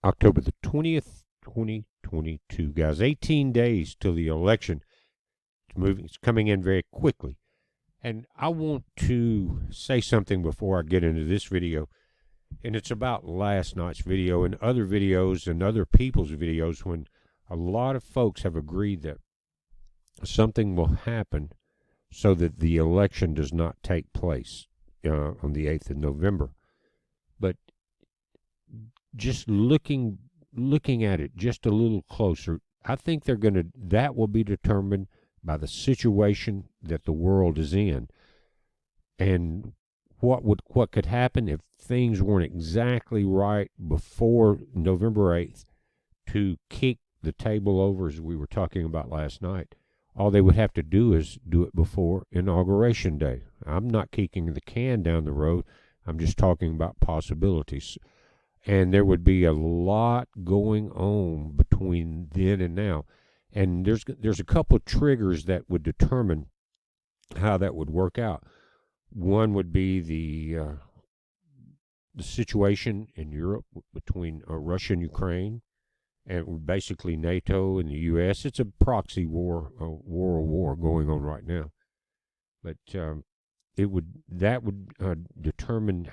October the 20th, 2022, guys. 18 days till the election. It's coming in very quickly. And I want to say something before I get into this video. And it's about last night's video and other videos and other people's videos when a lot of folks have agreed that something will happen so that the election does not take place on the 8th of November. But just looking at it just a little closer, I think that will be determined by the situation that the world is in, and what could happen if things weren't exactly right before November 8th to kick the table over, as we were talking about last night. All they would have to do is do it before Inauguration Day. I'm not kicking the can down the road. I'm just talking about possibilities. And there would be a lot going on between then and now. And there's a couple of triggers that would determine how that would work out. One would be the situation in Europe between Russia and Ukraine, and basically NATO and the U.S. It's a proxy war, a war going on right now. But that would determine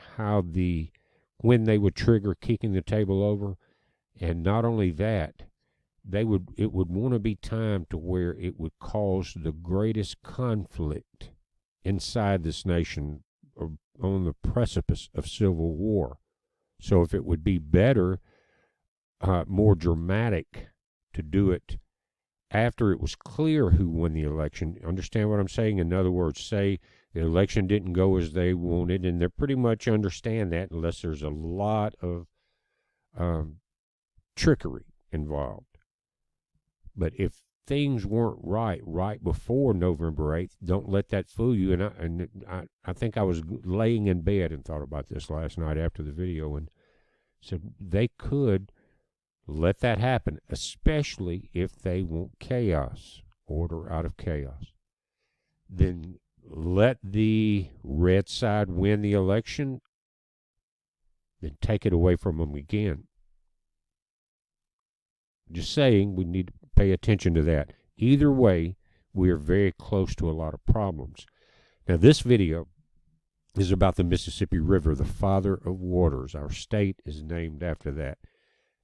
when they would trigger kicking the table over, and not only that, it would want to be timed to where it would cause the greatest conflict inside this nation, or on the precipice of civil war. So if it would be better, more dramatic, to do it after it was clear who won the election. Understand what I'm saying? In other words, say the election didn't go as they wanted, and they pretty much understand that unless there's a lot of trickery involved. But if things weren't right before November 8th, don't let that fool you. And I think I was laying in bed and thought about this last night after the video, and said they could let that happen, especially if they want chaos, order out of chaos. Then let the red side win the election, then take it away from them again. Just saying, we need to pay attention to that. Either way, we are very close to a lot of problems. Now, this video is about the Mississippi River, the father of waters. Our state is named after that.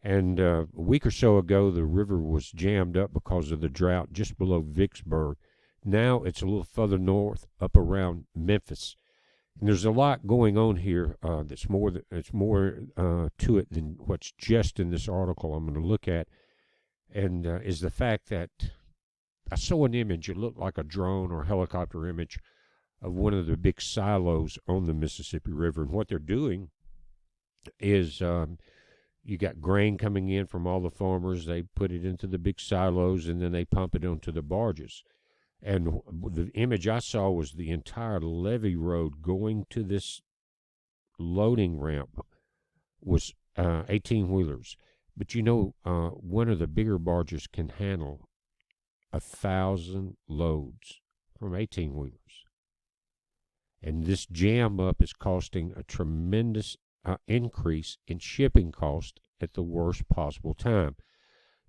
And a week or so ago, the river was jammed up because of the drought just below Vicksburg. Now it's a little further north, up around Memphis. And there's a lot going on here that's more to it than what's just in this article I'm going to look at. And is the fact that I saw an image, it looked like a drone or helicopter image of one of the big silos on the Mississippi River. And what they're doing is you got grain coming in from all the farmers. They put it into the big silos, and then they pump it onto the barges. And the image I saw was the entire levee road going to this loading ramp was 18-wheelers. But one of the bigger barges can handle 1,000 loads from 18-wheelers. And this jam up is costing a tremendous increase in shipping cost at the worst possible time.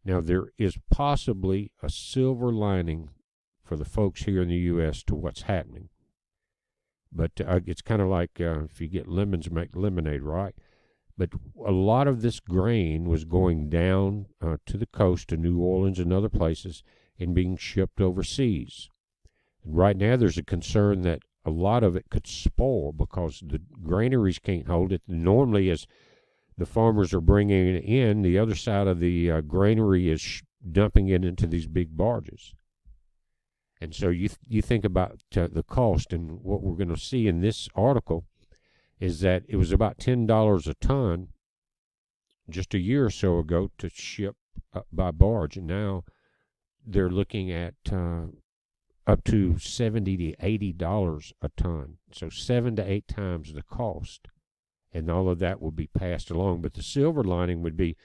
Now, there is possibly a silver lining for the folks here in the U.S. to what's happening. But it's kind of like if you get lemons, make lemonade, right? But a lot of this grain was going down to the coast, to New Orleans and other places, and being shipped overseas. And right now there's a concern that a lot of it could spoil because the granaries can't hold it. Normally, as the farmers are bringing it in, the other side of the granary is dumping it into these big barges. And so you think about the cost, and what we're going to see in this article is that it was about $10 a ton just a year or so ago to ship by barge, and now they're looking at up to $70 to $80 a ton, so 7 to 8 times the cost, and all of that will be passed along. But the silver lining would be,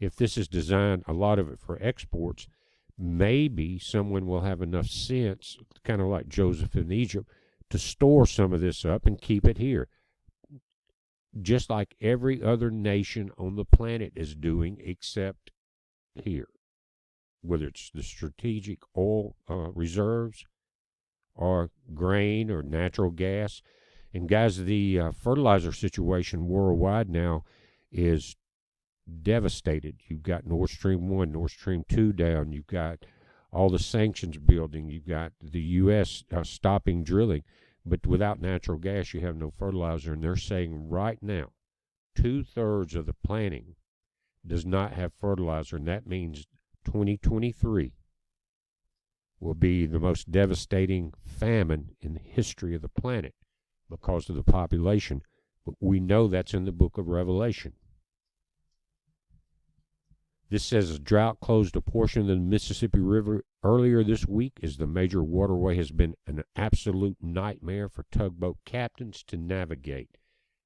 if this is designed, a lot of it for exports, maybe someone will have enough sense, kind of like Joseph in Egypt, to store some of this up and keep it here. just like every other nation on the planet is doing, except here. Whether it's the strategic oil reserves or grain or natural gas. And guys, the fertilizer situation worldwide now is devastated. You've got Nord Stream 1, Nord Stream 2 down. You've got all the sanctions building. You've got the U.S. Stopping drilling. But without natural gas, you have no fertilizer. And they're saying right now, 2/3 of the planting does not have fertilizer. And that means 2023 will be the most devastating famine in the history of the planet because of the population. But we know that's in the book of Revelation. This says a drought closed a portion of the Mississippi River earlier this week as the major waterway has been an absolute nightmare for tugboat captains to navigate.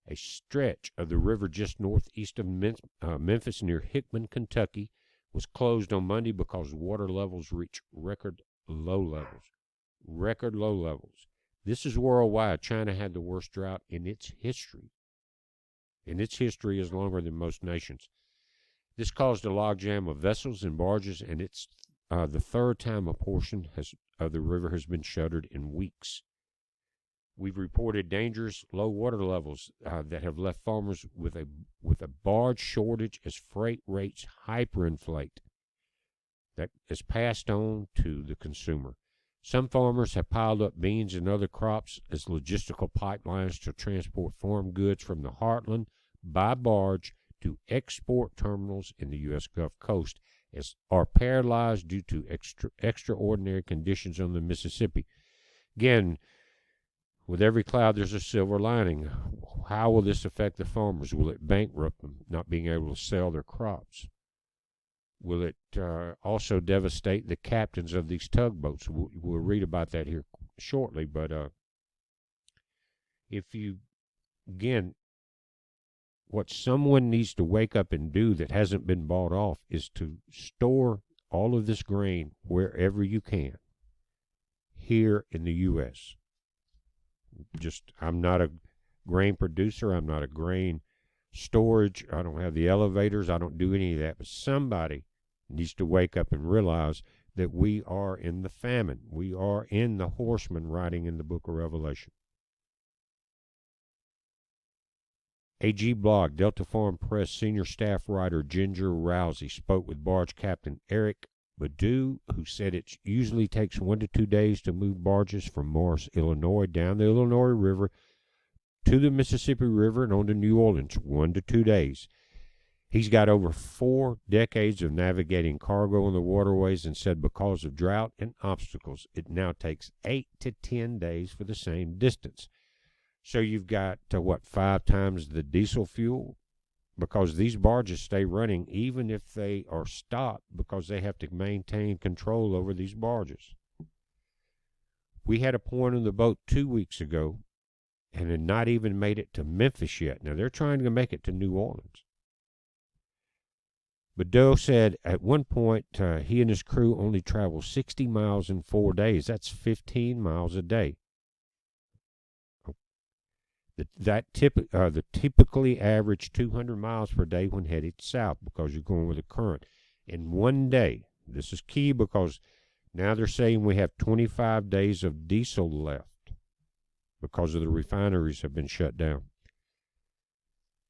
A stretch of the river just northeast of Memphis near Hickman, Kentucky, was closed on Monday because water levels reached record low levels. Record low levels. This is worldwide. China had the worst drought in its history. And its history is longer than most nations. This caused a logjam of vessels and barges, and it's the third time a portion of the river has been shuttered in weeks. We've reported dangerous low water levels that have left farmers with a barge shortage as freight rates hyperinflate. That is passed on to the consumer. Some farmers have piled up beans and other crops as logistical pipelines to transport farm goods from the heartland by barge to export terminals in the U.S. Gulf Coast are paralyzed due to extraordinary conditions on the Mississippi. Again, with every cloud there's a silver lining. How will this affect the farmers? Will it bankrupt them, not being able to sell their crops? Will it also devastate the captains of these tugboats? We'll read about that here shortly, but what someone needs to wake up and do that hasn't been bought off is to store all of this grain wherever you can here in the U.S. I'm not a grain producer. I'm not a grain storage. I don't have the elevators. I don't do any of that. But somebody needs to wake up and realize that we are in the famine. We are in the horseman riding in the book of Revelation. AG Blog, Delta Farm Press senior staff writer Ginger Rousey spoke with barge captain Eric Badu, who said it usually takes 1 to 2 days to move barges from Morris, Illinois, down the Illinois River to the Mississippi River and on to New Orleans. 1 to 2 days. He's got over 4 decades of navigating cargo on the waterways and said because of drought and obstacles, it now takes 8 to 10 days for the same distance. So you've got, 5 times the diesel fuel? Because these barges stay running even if they are stopped because they have to maintain control over these barges. We had a point on the boat 2 weeks ago and had not even made it to Memphis yet. Now they're trying to make it to New Orleans. Badeau said at one point he and his crew only travel 60 miles in 4 days. That's 15 miles a day. The typically average 200 miles per day when headed south because you're going with the current. In 1 day, this is key because now they're saying we have 25 days of diesel left because of the refineries have been shut down.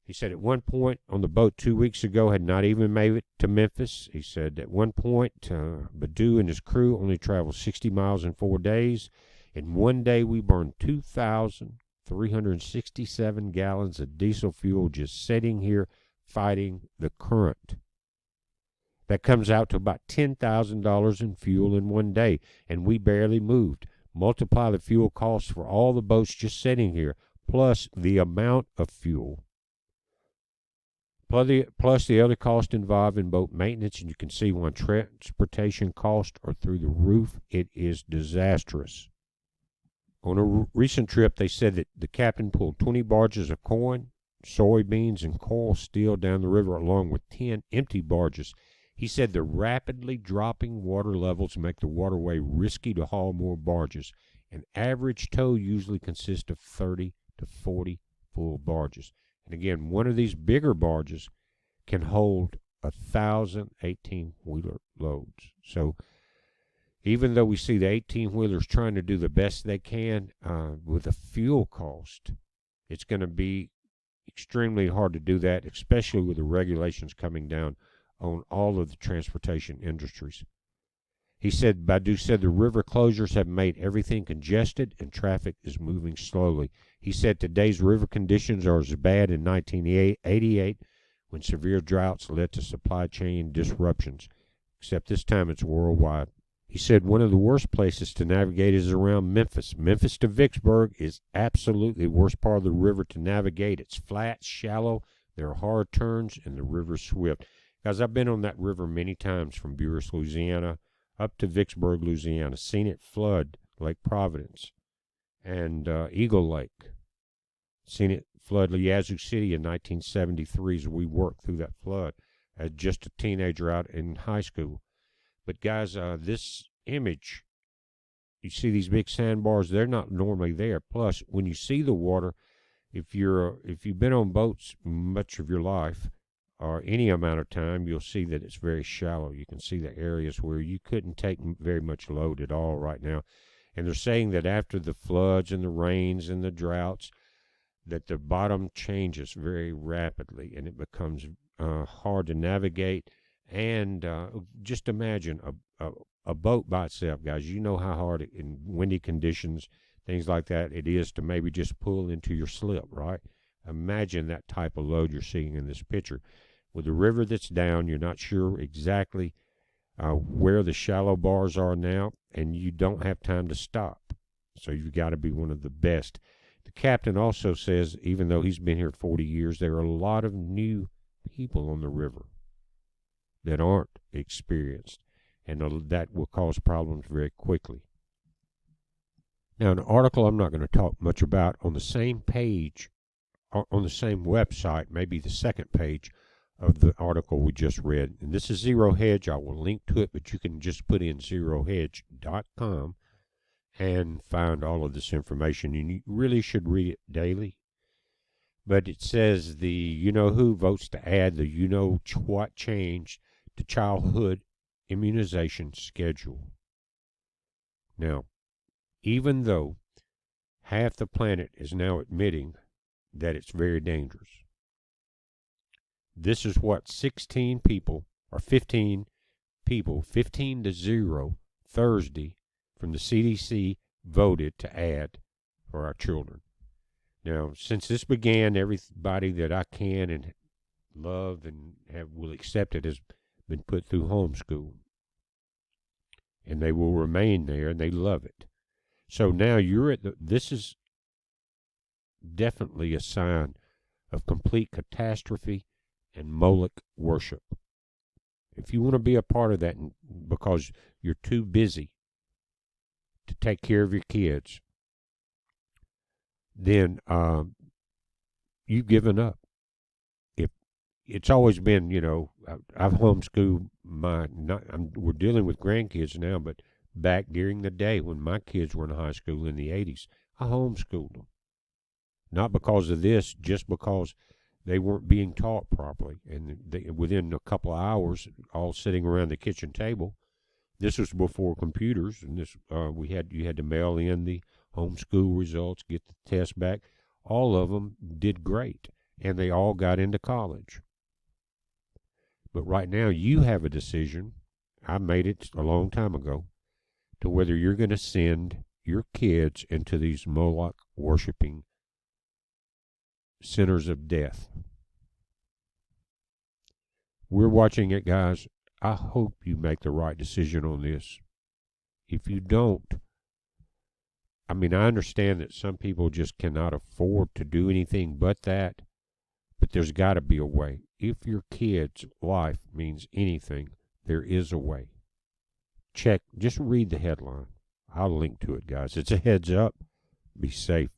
He said at one point on the boat 2 weeks ago had not even made it to Memphis. He said at one point Badu and his crew only traveled 60 miles in 4 days. In 1 day we burned 2,367 gallons of diesel fuel just sitting here fighting the current. That comes out to about $10,000 in fuel in 1 day, and we barely moved. Multiply the fuel costs for all the boats just sitting here, plus the amount of fuel, plus the other cost involved in boat maintenance, and you can see when transportation costs are through the roof. It is disastrous. On a recent trip, they said that the captain pulled 20 barges of corn, soybeans, and coil steel down the river along with 10 empty barges. He said the rapidly dropping water levels make the waterway risky to haul more barges. An average tow usually consists of 30 to 40 full barges. And again, one of these bigger barges can hold 1,000 18-wheeler loads. So even though we see the 18-wheelers trying to do the best they can with the fuel cost, it's going to be extremely hard to do that, especially with the regulations coming down on all of the transportation industries. He said, Badu said the river closures have made everything congested and traffic is moving slowly. He said today's river conditions are as bad in 1988 when severe droughts led to supply chain disruptions, except this time it's worldwide. He said one of the worst places to navigate is around Memphis. Memphis to Vicksburg is absolutely the worst part of the river to navigate. It's flat, shallow, there are hard turns, and the river's swift. Guys, I've been on that river many times from Buras, Louisiana, up to Vicksburg, Louisiana, seen it flood Lake Providence and Eagle Lake. Seen it flood Yazoo City in 1973 as we worked through that flood as just a teenager out in high school. But guys, this image, you see these big sandbars, they're not normally there. Plus, when you see the water, if you've been on boats much of your life, or any amount of time, you'll see that it's very shallow. You can see the areas where you couldn't take very much load at all right now. And they're saying that after the floods and the rains and the droughts, that the bottom changes very rapidly and it becomes hard to navigate. And just imagine a boat by itself, guys. You know how hard in windy conditions, things like that, it is to maybe just pull into your slip, right? Imagine that type of load you're seeing in this picture. With the river that's down, you're not sure exactly where the shallow bars are now, and you don't have time to stop. So you've got to be one of the best. The captain also says, even though he's been here 40 years, there are a lot of new people on the river that aren't experienced, and that will cause problems very quickly. Now, an article I'm not going to talk much about, on the same page, on the same website, maybe the second page of the article we just read, and this is Zero Hedge. I will link to it, but you can just put in zerohedge.com and find all of this information. You really should read it daily. But it says the you-know-who votes to add the you-know-what change to childhood immunization schedule. Now, even though half the planet is now admitting that it's very dangerous, this is what 16 people, or 15 people, 15-0, Thursday, from the CDC voted to add for our children. Now, since this began, everybody that I can and love and will accept it has been put through homeschool. And they will remain there, and they love it. So now this is definitely a sign of complete catastrophe and Moloch worship. If you want to be a part of that because you're too busy to take care of your kids, then you've given up. If it's always been, I've homeschooled we're dealing with grandkids now, but back during the day when my kids were in high school in the 80s, I homeschooled them. Not because of this, just because they weren't being taught properly. And within a couple of hours, all sitting around the kitchen table, this was before computers, and you had to mail in the homeschool results, get the test back. All of them did great, and they all got into college. But right now, you have a decision. I made it a long time ago, to whether you're going to send your kids into these Moloch worshiping centers of death. We're watching it, guys. I hope you make the right decision on this. If you don't, I understand that some people just cannot afford to do anything but that, but there's got to be a way. If your kid's life means anything, there is a way. Just read the headline. I'll link to it, guys. It's a heads up. Be safe.